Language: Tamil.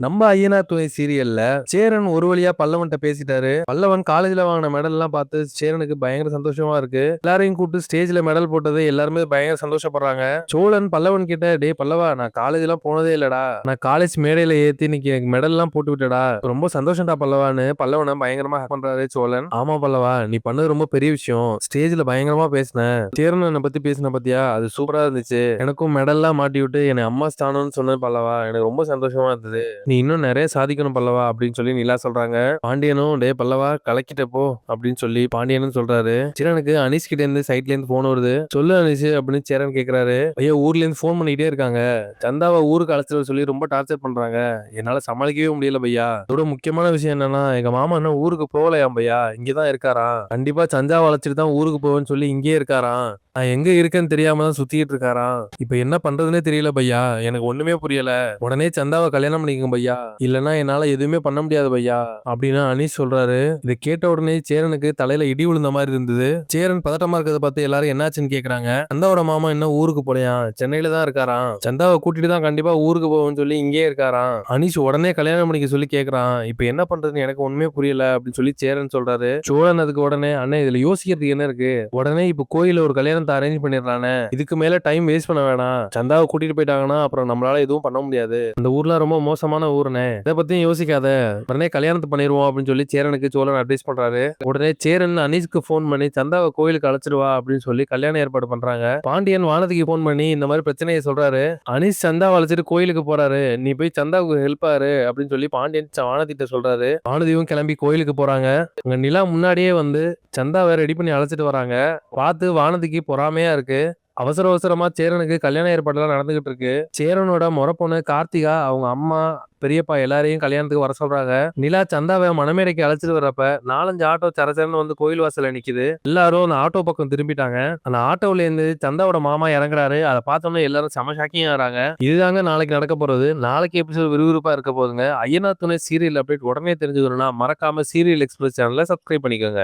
நம்ம ஐயனார் துணை சீரியல்ல சேரன் ஒரு வழியா பல்லவன்ட்ட பேசிட்டாரு. பல்லவன் காலேஜ்ல வாங்கின மெடல் எல்லாம் பார்த்து சேரனுக்கு பயங்கர சந்தோஷமா இருக்கு. எல்லாரையும் கூப்பிட்டு ஸ்டேஜ்ல மெடல் போட்டது எல்லாருமே பயங்கர சந்தோஷப்படுறாங்க. சோழன் பல்லவன் கிட்ட, டேய் பல்லவா, நான் காலேஜ் எல்லாம் போனதே இல்லடா, நான் காலேஜ் மேடையில ஏத்தி இன்னைக்கு எனக்கு மெடல் எல்லாம் போட்டு விட்டடா, ரொம்ப சந்தோஷம்டா பல்லவான்னு பல்லவனை பயங்கரமா ஹக் பண்றாரு சோழன். ஆமா பல்லவா, நீ பண்ணது ரொம்ப பெரிய விஷயம், ஸ்டேஜ்ல பயங்கரமா பேசின, சேரனை பத்தி பேசின பத்தியா, அது சூப்பரா இருந்துச்சு, எனக்கும் மெடல்லாம் மாட்டி விட்டு என்னை அம்மா ஸ்தானம்னு சொன்னது பல்லவா, எனக்கு ரொம்ப சந்தோஷமா இருந்தது, நீ இன்னும் நிறைய சாதிக்கணும் பல்லவா அப்படின்னு சொல்லி நிலா சொல்றாங்க. பாண்டியனும், டே பல்லவா கலக்கிட்ட போ அப்படின்னு சொல்லி பாண்டியனும் சொல்றாரு. சேரனுக்கு அனீஷ் கிட்ட இருந்து சைட்ல இருந்து போன் வருது. சொல்லு அனீஷ் அப்படின்னு சேரன் கேக்குறாரு. ஐயோ, ஊர்ல இருந்து போன் பண்ணிட்டே இருக்காங்க, சந்தாவை ஊருக்கு அழைச்சிட்டு சொல்லி ரொம்ப டார்ச்சர் பண்றாங்க, என்னால சமாளிக்கவே முடியல பையா. அதோட முக்கியமான விஷயம் என்னன்னா, எங்க மாமா இன்னும் ஊருக்கு போகலையாம் பையா, இங்கதான் இருக்காராம், கண்டிப்பா சந்தாவை அழைச்சிட்டு தான் ஊருக்கு போவேன்னு சொல்லி இங்கே இருக்காராம், நான் எங்க இருக்கேன்னு தெரியாம தான் சுத்திட்டு இருக்காராம். இப்ப என்ன பண்றதுன்னே தெரியல பையா, எனக்கு ஒண்ணுமே புரியல, உடனே சந்தாவை கல்யாணம் பண்ணிக்கங்க பையா, இல்லன்னா என்னால எதுவுமே பண்ண முடியாது பையா அப்படின்னு அனீஷ் சொல்றாரு. இதை கேட்ட உடனே சேரனுக்கு தலையில இடி விழுந்த மாதிரி இருந்தது. சேரன் பதட்டமா இருக்கிறத பார்த்து எல்லாரும் என்னாச்சுன்னு கேக்குறாங்க. சந்தாவோட மாமா இன்னும் ஊருக்கு போலையா, சென்னையில தான் இருக்காராம், சந்தாவை கூட்டிட்டு தான் கண்டிப்பா ஊருக்கு போவோம்னு சொல்லி இங்கே இருக்காராம். அனீஷ் உடனே கல்யாணம் பண்ணிக்க சொல்லி கேக்குறான். இப்ப என்ன பண்றதுன்னு எனக்கு ஒண்ணுமே புரியல அப்படின்னு சொல்லி சேரன் சொல்றாரு. சோழன் அதுக்கு உடனே, அண்ணே இதுல யோசிக்கிறதுக்கு என்ன இருக்கு, உடனே இப்ப கோயில ஒரு கல்யாணத்தை அரேஞ்ச் பண்ணிடலானே, இதுக்கு மேல டைம் வேஸ்ட் பண்ண வேணாம், சந்தாவை கூட்டிட்டு போயிட்டாங்கன்னா அப்புறம் நம்மளால எதுவும் பண்ண முடியாது, அந்த ஊர்ல ரொம்ப மோசமான ஊருனே, இதை பத்தியும் யோசிக்காத, உடனே கல்யாணத்தை பண்ணிடுவோம் அப்படின்னு சொல்லி சேரனுக்கு சோழன் அட்வைஸ் பண்றாரு. உடனே சேரன் அனீஷ்க்கு போன் பண்ணி சந்தாவை கோயிலுக்கு அழைச்சிடுவா அப்படின்னு சொல்லி கல்யாணம் ஏற்பாடு பண்றாங்க. பாண்டியன் வானதிக்கு போன் பண்ணி இந்த மாதிரி பிரச்சனையை சொல்றாரு. அனீஷ் சந்தாவை அழைச்சிட்டு கோயிலுக்கு போறாரு, நீ போய் சந்தாவுக்கு ஹெல்ப் ஆறு அப்படின்னு சொல்லி பாண்டியன் வானதிட்ட சொல்றாரு. வானதியும் கிளம்பி கோயிலுக்கு போறாங்க. அங்க நிலா முன்னாடியே வந்து சந்தாவை ரெடி பண்ணி அழைச்சிட்டு வராங்க. பார்த்து வானதிக்கு பொறாமையா இருக்கு. அவசர அவசரமா சேரனுக்கு கல்யாண ஏற்பாடுலாம் நடந்துகிட்டு இருக்கு. சேரனோட முறை பொண்ணு கார்த்திகா, அவங்க அம்மா, பெரியப்பா எல்லாரையும் கல்யாணத்துக்கு வர சொல்றாங்க. நிலா சந்தாவை மணமேடைக்கு அழைச்சிட்டு வரப்ப 4-5 ஆட்டோ சரச்சரன்னு வந்து கோயில் வாசல்ல நிக்குது. எல்லாரும் அந்த ஆட்டோ பக்கம் திரும்பிட்டாங்க. அந்த ஆட்டோல இருந்து சந்தாவோட மாமா இறங்குறாரு. அதை பார்த்தோன்னே எல்லாரும் செம ஷாக்கிங் ஆறாங்க. இதுதாங்க நாளைக்கு நடக்க போறது. நாளைக்கு எபிசோட் விறுவிறுப்பா இருக்க போகுதுங்க. ஐயனார் துணை சீரியல் அப்டேட் உடனே தெரிஞ்சுக்கணும்னா மறக்காம சீரியல் எக்ஸ்பிரஸ் சேனலை சப்ஸ்கிரைப் பண்ணிக்கோங்க.